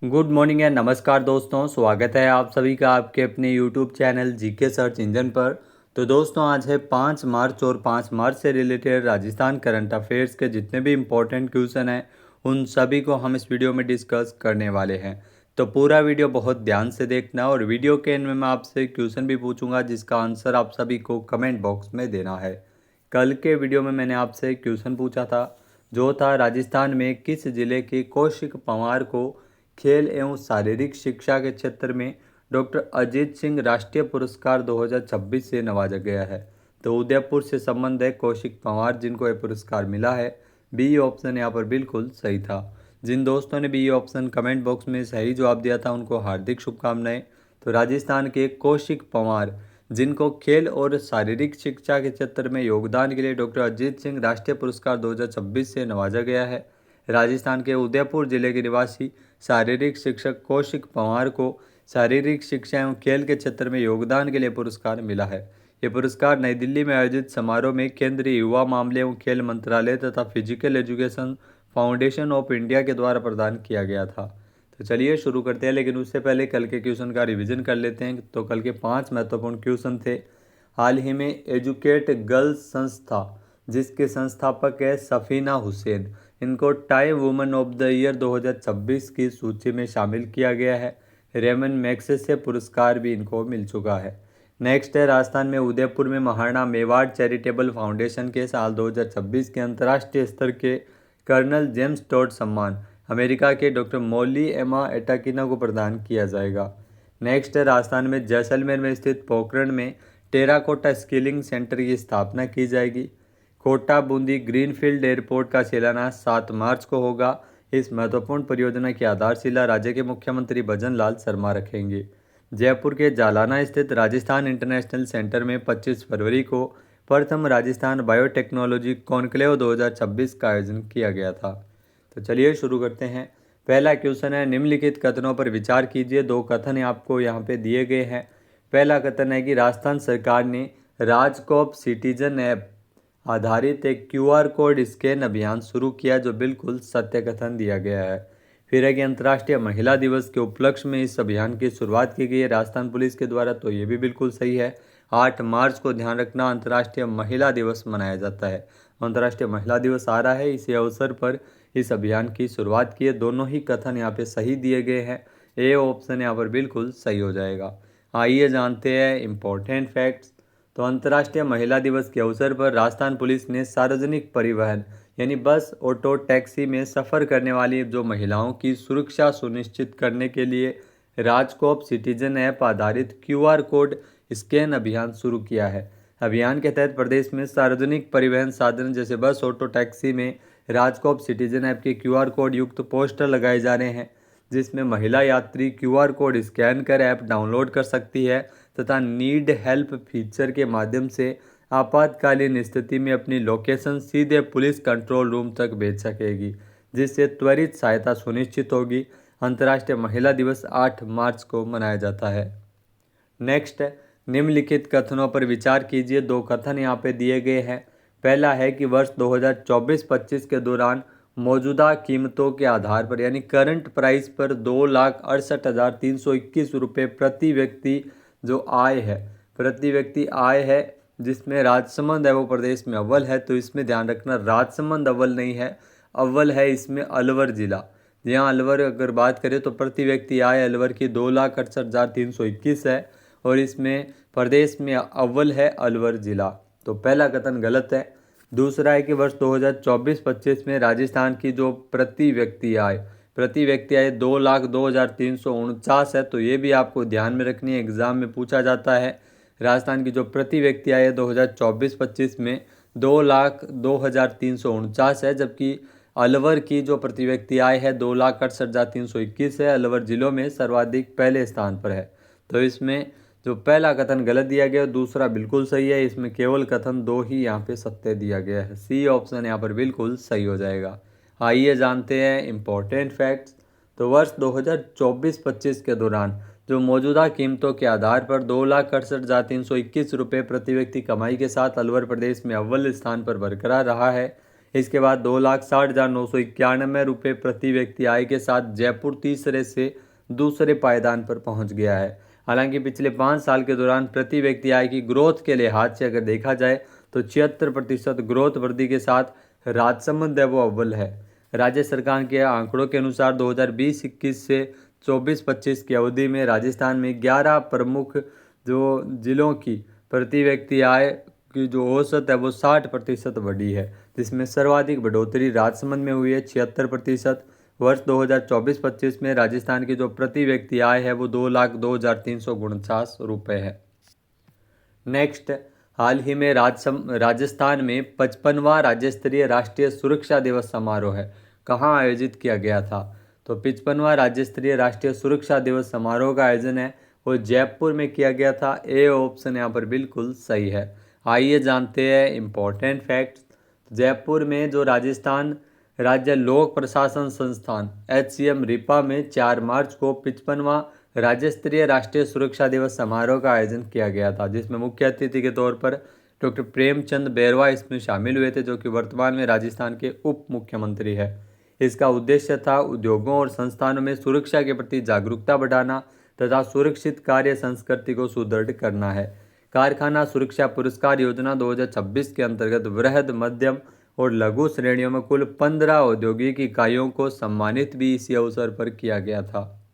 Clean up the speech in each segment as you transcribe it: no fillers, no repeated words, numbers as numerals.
Good morning and नमस्कार दोस्तों, स्वागत है आप सभी का आपके अपने YouTube channel GK search engine पर। तो दोस्तों आज है 5 मार्च और 5 मार्च से रिलेटेड राजस्थान करंट अफेयर्स के जितने भी इम्पोर्टेंट क्वेश्चन हैं उन सभी को हम इस वीडियो में डिस्कस करने वाले हैं। तो पूरा वीडियो बहुत ध्यान से देखना और वीडियो के एंड में मैं आपसे क्वेश्चन भी पूछूंगा जिसका आंसर आप सभी को कमेंट बॉक्स में देना है। कल के वीडियो में मैंने आपसे क्वेश्चन पूछा था जो था राजस्थान में किस जिले के कौशिक पंवार को खेल एवं शारीरिक शिक्षा के क्षेत्र में डॉक्टर अजीत सिंह राष्ट्रीय पुरस्कार 2026 से नवाजा गया है। तो उदयपुर से संबंध है कौशिक पंवार जिनको यह पुरस्कार मिला है। बी ऑप्शन यहाँ पर बिल्कुल सही था। जिन दोस्तों ने बी ऑप्शन कमेंट बॉक्स में सही जवाब दिया था उनको हार्दिक शुभकामनाएं। तो राजस्थान के कौशिक पंवार जिनको खेल और शारीरिक शिक्षा के क्षेत्र में योगदान के लिए डॉक्टर अजीत सिंह राष्ट्रीय पुरस्कार 2026 से नवाजा गया है। राजस्थान के उदयपुर जिले के निवासी शारीरिक शिक्षक कौशिक पंवार को शारीरिक शिक्षा एवं खेल के क्षेत्र में योगदान के लिए पुरस्कार मिला है। ये पुरस्कार नई दिल्ली में आयोजित समारोह में केंद्रीय युवा मामले एवं खेल मंत्रालय तथा physical education foundation of India के द्वारा प्रदान किया गया था। तो चलिए शुरू करते हैं, लेकिन उससे पहले कल के क्वेश्चन का रिवीजन कर लेते हैं। तो कल के 5 महत्वपूर्ण क्वेश्चन थे। हाल ही में एजुकेट गर्ल्स संस्था जिसके संस्थापक है सफीना हुसैन, इनको time women of the year 2026 की सूची में शामिल किया गया है। रेमन मैग्सेसे पुरस्कार भी इनको मिल चुका है। नेक्स्ट है राजस्थान में उदयपुर में महाराणा मेवाड़ चैरिटेबल फाउंडेशन के साल 2026 के अंतर्राष्ट्रीय स्तर के कर्नल जेम्स टॉड सम्मान अमेरिका के डॉक्टर मौली एमा एटाकिना को प्रदान किया जाएगा। नेक्स्ट है राजस्थान में जैसलमेर में स्थित पोखरण में टेराकोटा स्किलिंग सेंटर की स्थापना की जाएगी। कोटा बूंदी ग्रीनफील्ड एयरपोर्ट का शिलान्यास 7 मार्च को होगा। इस महत्वपूर्ण परियोजना की आधारशिला राज्य के मुख्यमंत्री भजन लाल शर्मा रखेंगे। जयपुर के जालाना स्थित राजस्थान इंटरनेशनल सेंटर में 25 फरवरी को प्रथम राजस्थान बायोटेक्नोलॉजी कॉन्क्लेव 2026 का आयोजन किया गया था। तो चलिए शुरू करते हैं। पहला क्वेश्चन है निम्नलिखित कथनों पर विचार कीजिए। 2 कथन आपको यहाँ पे दिए गए हैं। पहला कथन है कि राजस्थान सरकार ने राजकोप सिटीजन ऐप आधारित एक क्यूआर कोड स्कैन अभियान शुरू किया, जो बिल्कुल सत्य कथन दिया गया है। फिर है कि अंतर्राष्ट्रीय महिला दिवस के उपलक्ष्य में इस अभियान की शुरुआत की गई है राजस्थान पुलिस के द्वारा, तो ये भी बिल्कुल सही है। 8 मार्च को ध्यान रखना अंतर्राष्ट्रीय महिला दिवस मनाया जाता है। अंतर्राष्ट्रीय महिला दिवस आ रहा है, इसी अवसर पर इस अभियान की शुरुआत की है। दोनों ही कथन यहाँ पे सही दिए गए हैं। ए ऑप्शन यहाँ पर बिल्कुल सही हो जाएगा। आइए जानते हैं इम्पोर्टेंट फैक्ट्स। तो अंतर्राष्ट्रीय महिला दिवस के अवसर पर राजस्थान पुलिस ने सार्वजनिक परिवहन यानी बस, ऑटो, टैक्सी में सफ़र करने वाली जो महिलाओं की सुरक्षा सुनिश्चित करने के लिए राजकोप सिटीजन ऐप आधारित क्यूआर कोड स्कैन अभियान शुरू किया है। अभियान के तहत प्रदेश में सार्वजनिक परिवहन साधन जैसे बस, ऑटो, टैक्सी में राजकोप सिटीजन ऐप के क्यूआर कोड युक्त पोस्टर लगाए जा रहे हैं, जिसमें महिला यात्री क्यूआर कोड स्कैन कर ऐप डाउनलोड कर सकती है तथा नीड हेल्प फीचर के माध्यम से आपातकालीन स्थिति में अपनी लोकेशन सीधे पुलिस कंट्रोल रूम तक भेज सकेगी, जिससे त्वरित सहायता सुनिश्चित होगी। अंतर्राष्ट्रीय महिला दिवस 8 मार्च को मनाया जाता है। नेक्स्ट है निम्नलिखित कथनों पर विचार कीजिए। 2 कथन यहाँ पे दिए गए हैं। पहला है कि वर्ष 2024-25 के दौरान मौजूदा कीमतों के आधार पर यानी करंट प्राइस पर 2,68,321 रुपये प्रति व्यक्ति जो प्रति व्यक्ति आय है, जिसमें राजसमंद है वो प्रदेश में अव्वल है। तो इसमें ध्यान रखना राजसमंद अव्वल नहीं है, अव्वल है इसमें अलवर जिला। यहाँ अलवर अगर बात करें तो प्रति व्यक्ति आय अलवर की 2,68,321 है और इसमें प्रदेश में अव्वल है अलवर जिला। तो पहला कथन गलत है। दूसरा है कि वर्ष 2024-25 में राजस्थान की जो प्रति व्यक्ति आय 2,02,349 है। तो ये भी आपको ध्यान में रखनी है, एग्जाम में पूछा जाता है। राजस्थान की जो प्रति व्यक्ति आय है 2024-25 में 2,02,349 है, जबकि अलवर की जो प्रति व्यक्ति आय है 2,68,321 है। अलवर जिलों में सर्वाधिक पहले स्थान पर है। तो इसमें जो पहला कथन गलत दिया गया, दूसरा बिल्कुल सही है। इसमें केवल कथन 2 ही यहाँ पे सत्य दिया गया है। सी ऑप्शन यहाँ पर बिल्कुल सही हो जाएगा। आइए जानते हैं इम्पोर्टेंट फैक्ट्स। तो वर्ष 2024-25 के दौरान जो मौजूदा कीमतों के आधार पर 2,68,321 रुपये प्रति व्यक्ति कमाई के साथ अलवर प्रदेश में अव्वल स्थान पर बरकरार रहा है। इसके बाद 2,60,991 प्रति व्यक्ति आय के साथ जयपुर तीसरे से दूसरे पायदान पर पहुंच गया है। हालांकि पिछले 5 साल के दौरान प्रति व्यक्ति आय की ग्रोथ के लिहाज से अगर देखा जाए तो 76% ग्रोथ वृद्धि के साथ राजसमंद है वो अव्वल है। राज्य सरकार के आंकड़ों के अनुसार 2020-21 से 24-25 की अवधि में राजस्थान में 11 प्रमुख जो जिलों की प्रति व्यक्ति आय की जो औसत है वो 60% बढ़ी है, जिसमें सर्वाधिक बढ़ोतरी राजसमंद में हुई है 76%। वर्ष 2024-25 में राजस्थान की जो प्रति व्यक्ति आय है वो 2,02,349 रुपये है। नेक्स्ट, हाल ही में राजस्थान में 55वां राज्य स्तरीय राष्ट्रीय सुरक्षा दिवस समारोह है कहाँ आयोजित किया गया था? तो 55वां राज्य स्तरीय राष्ट्रीय सुरक्षा दिवस समारोह का आयोजन है वो जयपुर में किया गया था। ए ऑप्शन यहाँ पर बिल्कुल सही है। आइए जानते हैं इम्पोर्टेंट फैक्ट्स। जयपुर में जो राजस्थान राज्य लोक प्रशासन संस्थान HCM रिपा में 4 मार्च को 55वां राज्य स्तरीय राष्ट्रीय सुरक्षा दिवस समारोह का आयोजन किया गया था, जिसमें मुख्य अतिथि के तौर पर डॉक्टर प्रेमचंद बैरवा इसमें शामिल हुए थे, जो कि वर्तमान में राजस्थान के उप मुख्यमंत्री है। इसका उद्देश्य था उद्योगों और संस्थानों में सुरक्षा के प्रति जागरूकता बढ़ाना तथा सुरक्षित कार्य संस्कृति को सुदृढ़ करना है। कारखाना सुरक्षा पुरस्कार योजना 2026 के अंतर्गत वृहद, मध्यम और लघु श्रेणियों में कुल 15 औद्योगिक इकाइयों को सम्मानित भी इसी अवसर पर किया गया था।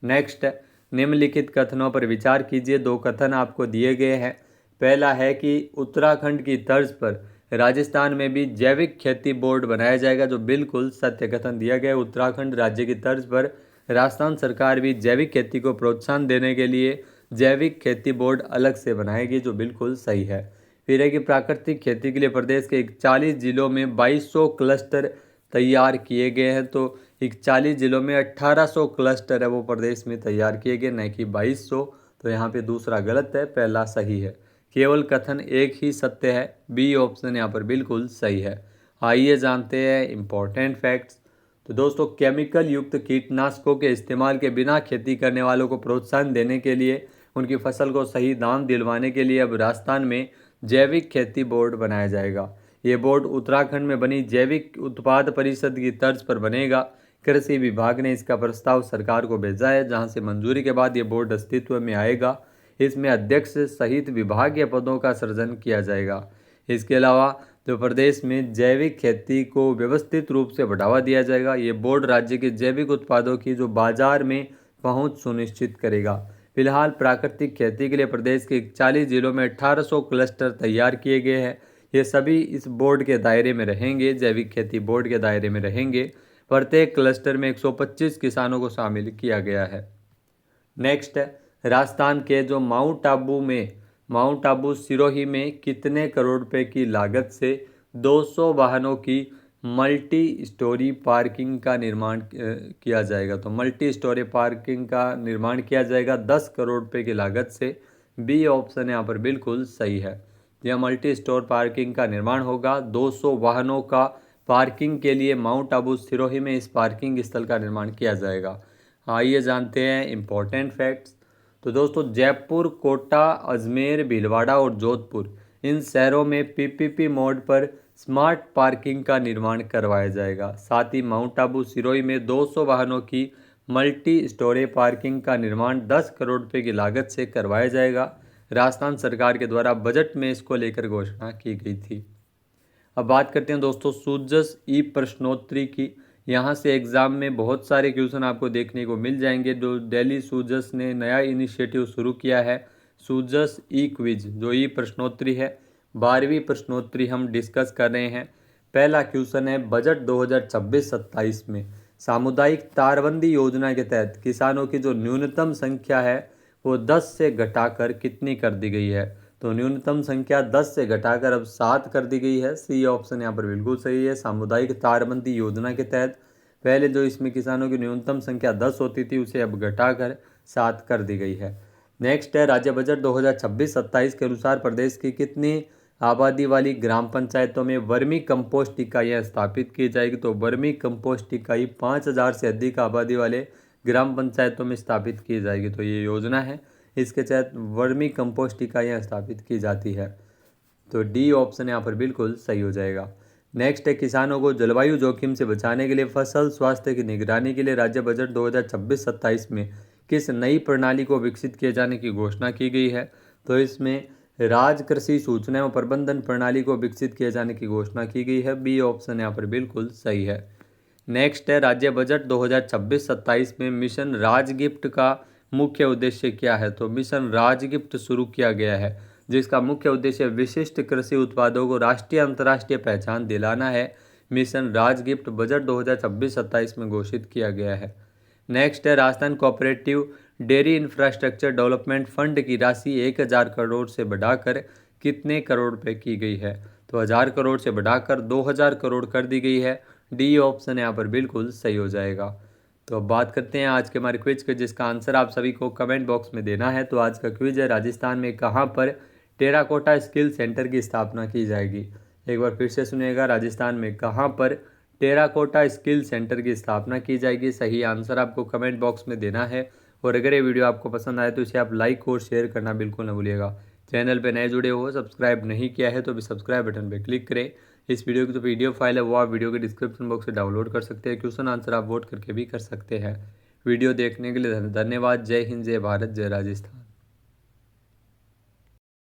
नेक्स्ट, निम्नलिखित कथनों पर विचार कीजिए। 2 कथन आपको दिए गए हैं। पहला है कि उत्तराखंड की तर्ज पर राजस्थान में भी जैविक खेती बोर्ड बनाया जाएगा, जो बिल्कुल सत्य कथन दिया गया है। उत्तराखंड राज्य की तर्ज पर राजस्थान सरकार भी जैविक खेती को प्रोत्साहन देने के लिए जैविक खेती बोर्ड अलग से बनाएगी, जो बिल्कुल सही है। फिर है कि प्राकृतिक खेती के लिए प्रदेश के 41 जिलों में 2200 क्लस्टर तैयार किए गए हैं। तो 41 जिलों में 1800 क्लस्टर है वो प्रदेश में तैयार किए गए, न कि 2200। तो यहाँ पे दूसरा गलत है, पहला सही है। केवल कथन एक ही सत्य है, बी ऑप्शन यहाँ पर बिल्कुल सही है। आइए जानते हैं इम्पोर्टेंट फैक्ट्स। तो दोस्तों, केमिकल युक्त कीटनाशकों के इस्तेमाल के बिना खेती करने वालों को प्रोत्साहन देने के लिए उनकी फसल को सही दाम दिलवाने के लिए अब राजस्थान में जैविक खेती बोर्ड बनाया जाएगा। ये बोर्ड उत्तराखंड में बनी जैविक उत्पाद परिषद की तर्ज पर बनेगा। कृषि विभाग ने इसका प्रस्ताव सरकार को भेजा है, जहां से मंजूरी के बाद ये बोर्ड अस्तित्व में आएगा। इसमें अध्यक्ष सहित विभागीय पदों का सृजन किया जाएगा। इसके अलावा जो प्रदेश में जैविक खेती को व्यवस्थित रूप से बढ़ावा दिया जाएगा। ये बोर्ड राज्य के जैविक उत्पादों की जो बाजार में पहुंच सुनिश्चित करेगा। फिलहाल प्राकृतिक खेती के लिए प्रदेश के 40 जिलों में 1800 क्लस्टर तैयार किए गए हैं। ये सभी इस बोर्ड के दायरे में रहेंगे, जैविक खेती बोर्ड के दायरे में रहेंगे। प्रत्येक क्लस्टर में 125 किसानों को शामिल किया गया है। नेक्स्ट, राजस्थान के जो माउंट आबू सिरोही में कितने करोड़ रुपए की लागत से 200 वाहनों की मल्टी स्टोरी पार्किंग का निर्माण किया जाएगा? तो मल्टी स्टोरी पार्किंग का निर्माण किया जाएगा 10 करोड़ रुपए की लागत से। बी ऑप्शन यहाँ पर बिल्कुल सही है। यह मल्टी स्टोर पार्किंग का निर्माण होगा। 200 वाहनों का पार्किंग के लिए माउंट आबू सिरोही में इस पार्किंग स्थल का निर्माण किया जाएगा। आइए जानते हैं इम्पोर्टेंट फैक्ट्स। तो दोस्तों, जयपुर, कोटा, अजमेर, भीलवाड़ा और जोधपुर, इन शहरों में PPP मोड पर स्मार्ट पार्किंग का निर्माण करवाया जाएगा। साथ ही माउंट आबू सिरोही में 200 वाहनों की मल्टी स्टोरेज पार्किंग का निर्माण 10 करोड़ रुपए की लागत से करवाया जाएगा। राजस्थान सरकार के द्वारा बजट में इसको लेकर घोषणा की गई थी। अब बात करते हैं दोस्तों सूजस ई प्रश्नोत्तरी की। यहाँ से एग्जाम में बहुत सारे क्वेश्चन आपको देखने को मिल जाएंगे। जो दिल्ली सूजस ने नया इनिशिएटिव शुरू किया है, सूजस ई क्विज, जो ई प्रश्नोत्तरी है। 12वीं प्रश्नोत्तरी हम डिस्कस कर रहे हैं। पहला क्वेश्चन है, बजट 2026-27 में सामुदायिक तारबंदी योजना के तहत किसानों की जो न्यूनतम संख्या है वो 10 से घटाकर कितनी कर दी गई है? तो न्यूनतम संख्या 10 से घटाकर अब 7 कर दी गई है। सी ऑप्शन यहाँ पर बिल्कुल सही है। सामुदायिक तारबंदी योजना के तहत पहले जो इसमें किसानों की न्यूनतम संख्या 10 होती थी, उसे अब घटाकर 7 कर दी गई है। नेक्स्ट है, राज्य बजट 2026-27 के अनुसार प्रदेश की कितनी आबादी वाली ग्राम पंचायतों में वर्मी कंपोस्ट इकाइयाँ स्थापित की जाएगी? तो वर्मी कंपोस्ट इकाई 5000 से अधिक आबादी वाले ग्राम पंचायतों में स्थापित की जाएगी। तो ये योजना है, इसके तहत वर्मी कंपोस्ट इकाइयाँ स्थापित की जाती है। तो डी ऑप्शन यहाँ पर बिल्कुल सही हो जाएगा। नेक्स्ट है, किसानों को जलवायु जोखिम से बचाने के लिए फसल स्वास्थ्य की निगरानी के लिए राज्य बजट 2026-27 में किस नई प्रणाली को विकसित किए जाने की घोषणा की गई है। तो इसमें राज्य कृषि सूचना एवं प्रबंधन प्रणाली को विकसित किए जाने की घोषणा की गई है। बी ऑप्शन यहाँ पर बिल्कुल सही है। नेक्स्ट है, राज्य बजट 2026-27 में मिशन राजगिफ्ट का मुख्य उद्देश्य क्या है। तो मिशन राजगिफ्ट शुरू किया गया है, जिसका मुख्य उद्देश्य विशिष्ट कृषि उत्पादों को राष्ट्रीय अंतर्राष्ट्रीय पहचान दिलाना है। मिशन राजगिफ्ट बजट 2026-27 में घोषित किया गया है। नेक्स्ट है, Rajasthan cooperative dairy infrastructure development fund की राशि 1000 करोड़ से बढ़ाकर कितने करोड़ रुपए की गई है। तो 1000 करोड़ से बढ़ाकर 2000 करोड़ कर दी गई है। डी ऑप्शन यहाँ पर बिल्कुल सही हो जाएगा। तो अब बात करते हैं आज के हमारे क्विज के, जिसका आंसर आप सभी को कमेंट बॉक्स में देना है। तो आज का क्विज है, राजस्थान में कहाँ पर टेराकोटा स्किल सेंटर की स्थापना की जाएगी। एक बार फिर से सुनिएगा, राजस्थान में कहाँ पर टेराकोटा स्किल सेंटर की स्थापना की जाएगी। सही आंसर आपको कमेंट बॉक्स में देना है। और अगर ये वीडियो आपको पसंद आए तो इसे आप लाइक और शेयर करना बिल्कुल न भूलिएगा। चैनल पे नए जुड़े हो, सब्सक्राइब नहीं किया है तो भी सब्सक्राइब बटन पे क्लिक करें। इस वीडियो की जो PDF फाइल है वो आप वीडियो के डिस्क्रिप्शन बॉक्स से डाउनलोड कर सकते हैं। क्वेश्चन आंसर आप वोट करके भी कर सकते हैं। वीडियो देखने के लिए धन्यवाद। जय हिंद, जय भारत, जय राजस्थान।